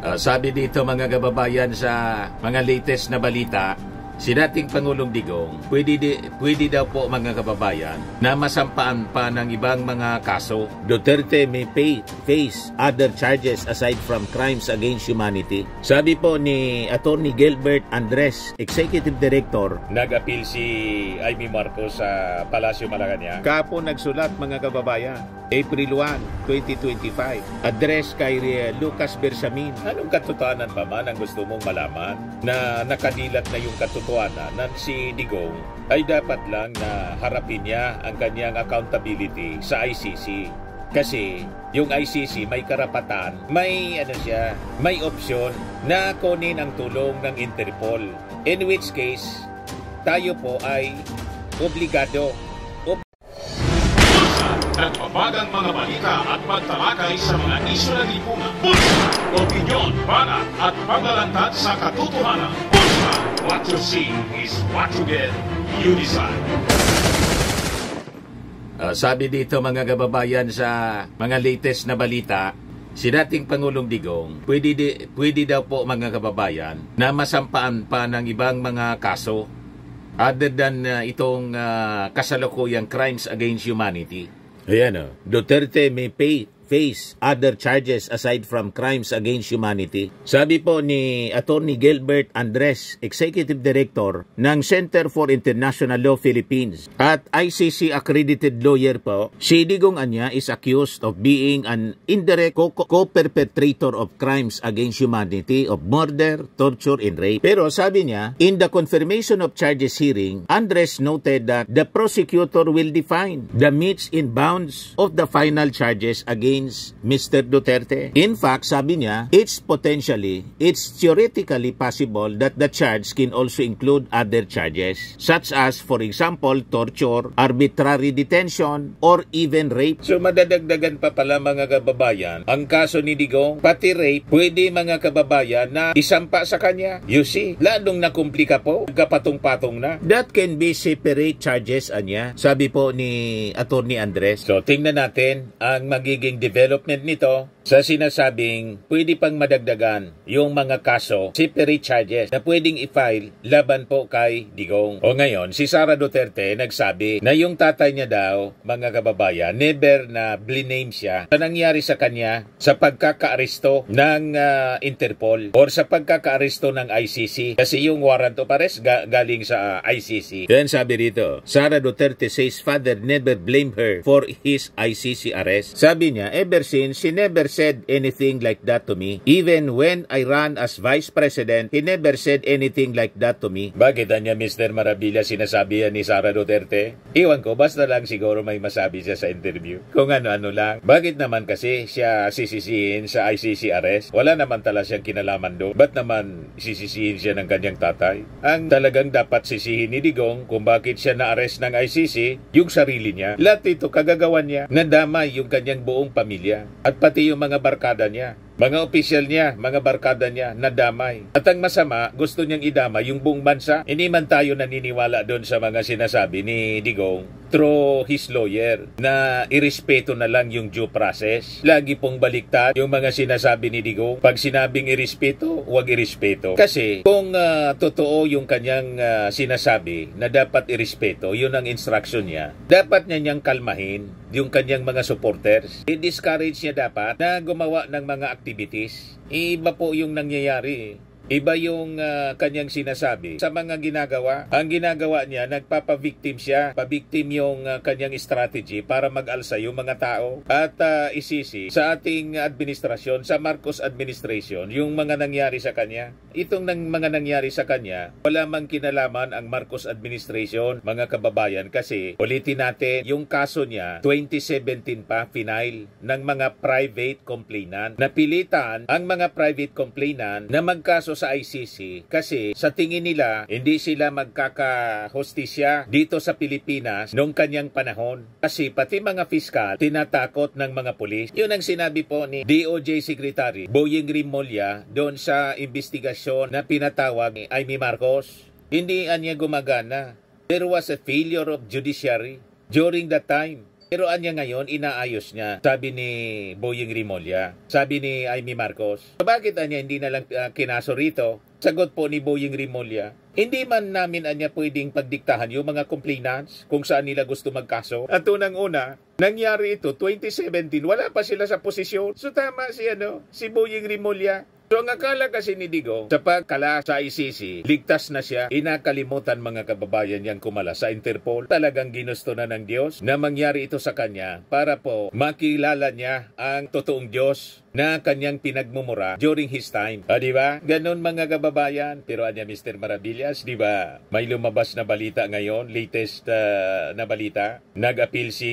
Sabi dito mga kababayan sa mga latest na balita, si dating Pangulong Digong, pwede daw po mga kababayan na masampaan pa ng ibang mga kaso. Duterte may face other charges aside from crimes against humanity. Sabi po ni Attorney Gilbert Andres, Executive Director. Nag-appeal si Amy Marcos sa Palasyo Malacanang. Kapo nagsulat mga kababayan, April 1, 2025. Address kay Lucas Bersamin. Anong katotohanan pa man ang gusto mong malaman na nakadilat na yung katotohanan na si Digong ay dapat lang na harapin niya ang kanyang accountability sa ICC. Kasi yung ICC may karapatan, may opsyon na kunin ang tulong ng Interpol. In which case, tayo po ay obligado. Nagbabagang mga balita at pagtalakay sa mga isyu ng lipunan. Bulsa! Opinyon, banat at paglalantad sa katotohanan. Bulsa! What you see is what you get. You decide. Sabi dito mga kababayan sa mga latest na balita, si dating Pangulong Digong, pwede daw po mga kababayan na masampaan pa ng ibang mga kaso other than itong kasalukuyang crimes against humanity. Ayan Duterte may face other charges aside from crimes against humanity. Sabi po ni Attorney Gilbert Andres, Executive Director ng Center for International Law Philippines at ICC accredited lawyer po, si Digong Anya is accused of being an indirect co-perpetrator of crimes against humanity of murder, torture, and rape. Pero sabi niya, in the confirmation of charges hearing, Andres noted that the prosecutor will define the metes and bounds of the final charges against Mr. Duterte. In fact, sabi niya, it's theoretically possible that the charge can also include other charges, such as, for example, torture, arbitrary detention, or even rape. So, madadagdagan pa pala mga kababayan, ang kaso ni Digong, pati rape, pwede mga kababayan na isampa sa kanya. You see, lalong nakumplika po, nagkapatong-patong na. That can be separate charges, anya, sabi po ni Attorney Andres. So, tingnan natin ang magiging development nito sa sinasabing pwede pang madagdagan yung mga kaso, separate charges na pwedeng i-file laban po kay Digong. O ngayon, si Sara Duterte nagsabi na yung tatay niya daw, mga kababayan, never na bliname siya sa nangyari sa kanya sa pagkakaaresto ng Interpol or sa pagkakaaresto ng ICC. Kasi yung warrant of arrest galing sa ICC. Then sabi rito, Sara Duterte says father never blamed her for his ICC arrest. Sabi niya, ever since, he never said anything like that to me. Even when I ran as Vice President, he never said anything like that to me. Bakit niya Mr. Marabilla sinasabi yan ni Sara Duterte? Iwan ko, basta lang siguro may masabi siya sa interview. Kung ano-ano lang. Bakit naman kasi siya sisisihin sa ICC arrest? Wala naman tala siyang kinalaman doon. Ba't naman sisisihin siya ng kanyang tatay? Ang talagang dapat sisihin ni Digong kung bakit siya na-arrest ng ICC, yung sarili niya. Lahat ito kagagawan niya. Nadamay yung kanyang buong pamilya at pati yung mga barkada niya. Mga opisyal niya, mga barkada niya, nadamay. At ang masama, gusto niyang idamay yung buong bansa. Hindi man tayo naniniwala doon sa mga sinasabi ni Digong through his lawyer na irespeto na lang yung due process. Lagi pong baliktad yung mga sinasabi ni Digong. Pag sinabing irespeto, huwag irespeto. Kasi kung totoo yung kanyang sinasabi na dapat irespeto, yun ang instruction niya, dapat niya niyang kalmahin yung kanyang mga supporters. I-discourage niya dapat na gumawa ng mga activities. Iba po yung nangyayari. Iba yung kanyang sinasabi sa mga ginagawa. Ang ginagawa niya, nagpapa-victim siya. Pa-victim yung kanyang strategy para mag-alsa yung mga tao. At isisi sa ating administrasyon, sa Marcos administration, yung mga nangyari sa kanya. Itong mga nangyari sa kanya, wala mang kinalaman ang Marcos administration, mga kababayan. Kasi, ulitin natin, yung kaso niya, 2017 pa, final ng mga private complainant. Napilitan ang mga private complainant na magkaso sa ICC kasi sa tingin nila hindi sila magkakahostisya dito sa Pilipinas noong kanyang panahon. Kasi pati mga fiskal tinatakot ng mga pulis. Yun ang sinabi po ni DOJ Secretary Boyeng Rimulya doon sa investigasyon na pinatawag ni Amy Marcos. Hindi niya gumagana. There was a failure of judiciary during that time. Pero anya ngayon, inaayos niya. Sabi ni Boying Rimulya. Sabi ni Amy Marcos. Bakit anya hindi na lang kinaso rito? Sagot po ni Boying Rimulya. Hindi man namin anya pwedeng pagdiktahan yung mga complainants kung saan nila gusto magkaso. At unang-una, nangyari ito 2017, wala pa sila sa posisyon. So tama si Boying Rimulya. So ang akala kasi ni Digo, sa pagkala sa ICC, ligtas na siya, inakalimutan mga kababayan niyang kumala sa Interpol. Talagang ginusto na ng Diyos na mangyari ito sa kanya para po makilala niya ang totoong Diyos na kanyang pinagmumura during his time. Diba? Ganon mga kababayan. Pero anya Mr. Maravillas, diba? May lumabas na balita ngayon, latest na balita. Nag-appeal si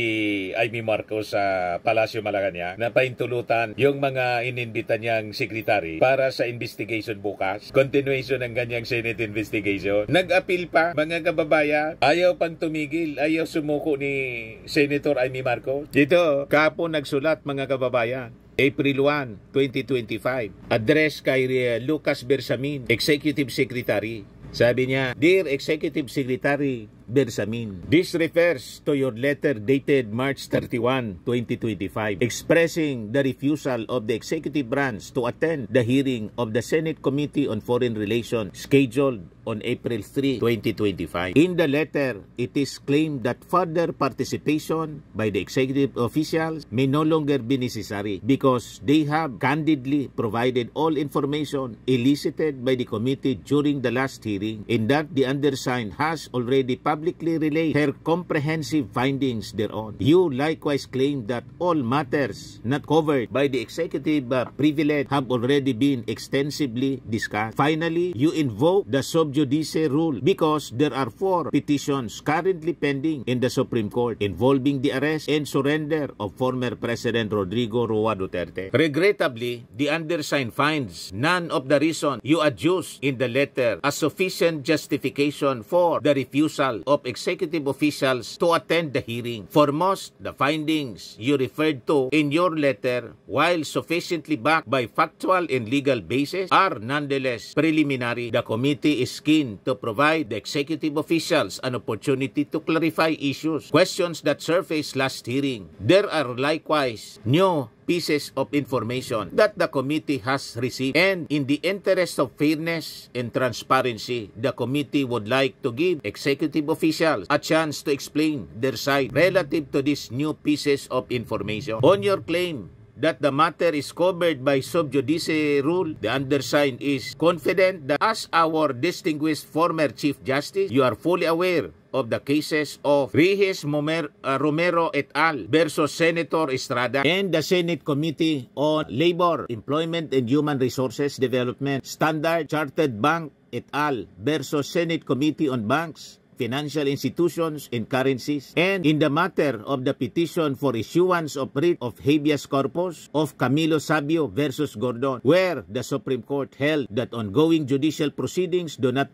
Amy Marcos sa Palasyo Malacanang na paintulutan yung mga ininbita niyang secretary para sa investigation bukas. Continuation ng ganyang Senate investigation. Nag-appeal pa mga kababayan. Ayaw pang tumigil. Ayaw sumuko ni Senator Amy Marcos. Dito, kahapon nagsulat mga kababayan. April 1, 2025. Address kay Lucas Bersamin, Executive Secretary. Sabi niya, Dear Executive Secretary Bersamin, this refers to your letter dated March 31, 2025, expressing the refusal of the executive branch to attend the hearing of the Senate Committee on Foreign Relations scheduled on April 3, 2025. In the letter, it is claimed that further participation by the executive officials may no longer be necessary because they have candidly provided all information elicited by the committee during the last hearing, and that the undersigned has already publicly relayed her comprehensive findings thereon. You likewise claim that all matters not covered by the executive privilege have already been extensively discussed. Finally, you invoke the sub judice rule because there are 4 petitions currently pending in the Supreme Court involving the arrest and surrender of former President Rodrigo Roa Duterte. Regrettably, the undersigned finds none of the reason you adduce in the letter as sufficient justification for the refusal of executive officials to attend the hearing. Foremost, the findings you referred to in your letter, while sufficiently backed by factual and legal basis, are nonetheless preliminary. The committee is keen to provide the executive officials an opportunity to clarify issues, questions that surfaced last hearing. There are likewise new pieces of information that the committee has received, and in the interest of fairness and transparency, the committee would like to give executive officials a chance to explain their side relative to these new pieces of information. On your claim that the matter is covered by sub judice rule, the undersigned is confident that as our distinguished former Chief Justice, you are fully aware of the cases of Regis Romero et al. Versus Senator Estrada and the Senate Committee on Labor, Employment and Human Resources Development, Standard Chartered Bank et al. Versus Senate Committee on Banks, Financial Institutions and Currencies, and in the matter of the petition for issuance of writ of habeas corpus of Camilo Sabio versus Gordon, where the Supreme Court held that ongoing judicial proceedings do not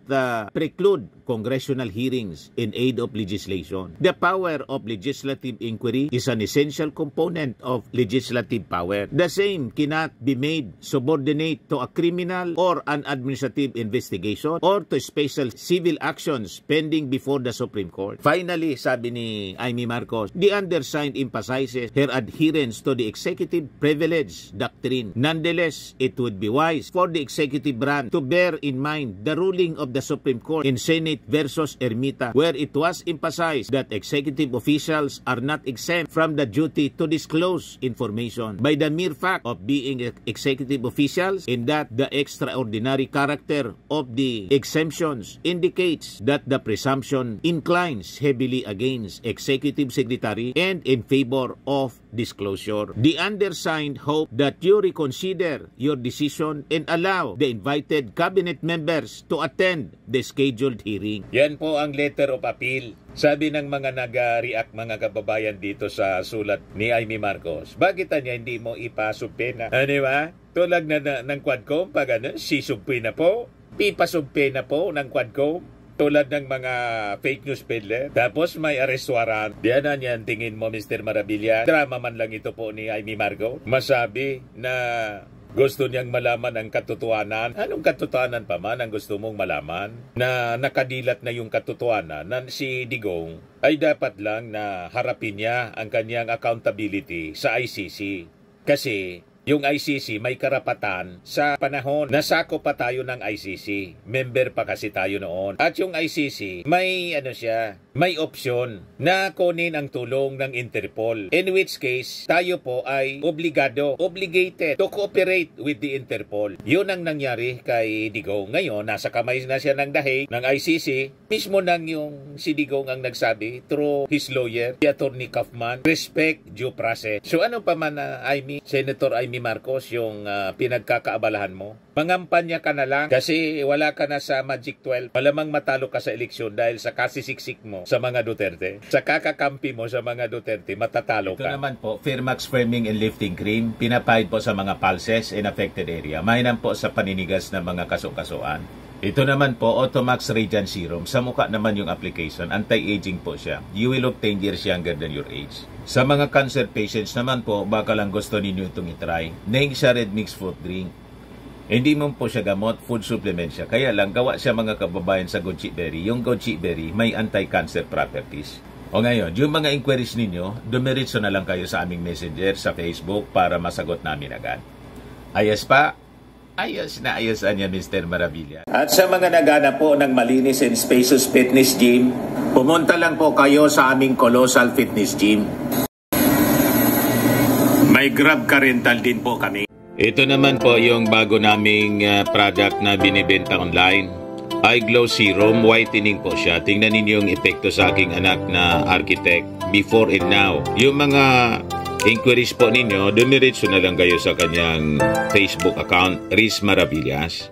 preclude congressional hearings in aid of legislation. The power of legislative inquiry is an essential component of legislative power. The same cannot be made subordinate to a criminal or an administrative investigation or to special civil actions pending before the Supreme Court. Finally, sabi ni Amy Marcos, the undersigned emphasizes her adherence to the executive privilege doctrine. Nonetheless, it would be wise for the executive branch to bear in mind the ruling of the Supreme Court in Senate versus Ermita, where it was emphasized that executive officials are not exempt from the duty to disclose information by the mere fact of being executive officials, in that the extraordinary character of the exemptions indicates that the presumption inclines heavily against executive secretary and in favor of disclosure. The undersigned hope that you reconsider your decision and allow the invited cabinet members to attend the scheduled hearing. Yan po ang letter of appeal. Sabi ng mga nag-react mga kababayan dito sa sulat ni Amy Marcos, bakit niya hindi mo ipasumpe na? Ano ba? Tulad na ng Quadcom, pag sisumpe na po, ipasumpe na po ng Quadcom. Tulad ng mga fake news peddler. Tapos may arrest warrant. Diyan na niyan tingin mo, Mr. Maravilla. Drama man lang ito po ni Amy Marcos. Masabi na Gusto niyang malaman ang katotohanan. Anong katotohanan pa man ang gusto mong malaman? Na nakadilat na yung katotohanan na si Digong ay dapat lang na harapin niya ang kanyang accountability sa ICC. Kasi yung ICC may karapatan sa panahon na sakop pa tayo ng ICC. Member pa kasi tayo noon. At yung ICC, may may opsyon na kunin ang tulong ng Interpol. In which case, tayo po ay obligated to cooperate with the Interpol. Yun ang nangyari kay Digong. Ngayon, nasa kamay na siya ng dahig ng ICC. Mismo nang yung si Digong ang nagsabi through his lawyer, si Attorney Kaufman, respect due process. So ano pa man, Senator Amy Marcos, yung pinagkakaabalahan mo? Mangampanya ka na lang kasi wala ka na sa Magic 12. Malamang matalo ka sa eleksyon dahil sa kasisiksik mo sa mga Duterte. Sa kakakampi mo sa mga Duterte, matatalo ka. Ito naman po, Firmax Firming and Lifting Cream, pinapahid po sa mga pulses in affected area. Mainam po sa paninigas ng mga kaso-kasuan. Ito naman po, Automax Radiant Serum. Sa mukha naman yung application, anti-aging po siya. You will look 10 years younger than your age. Sa mga cancer patients naman po, baka lang gusto ninyo itong itry. Nengsa Red Mix Fruit Drink. Hindi mo po siya gamot, food supplement siya. Kaya lang, gawa siya mga kababayan sa goji berry. Yung goji berry may anti-cancer properties. O ngayon, yung mga inquiries ninyo, dumiritso na lang kayo sa aming messenger sa Facebook para masagot namin agad. Ayos pa? Ayos na ayos niya, Mr. Maravilla. At sa mga naghanap po ng malinis and spacious fitness gym, pumunta lang po kayo sa aming Colossal Fitness Gym. May Grab Car Rental din po kami. Ito naman po yung bago naming product na binibenta online. Eye Glow Serum, whitening po siya. Tingnan ninyo yung epekto sa aking anak na architect before and now. Yung mga inquiries po ninyo, dumiretso na lang kayo sa kanyang Facebook account, Riz Maravillas.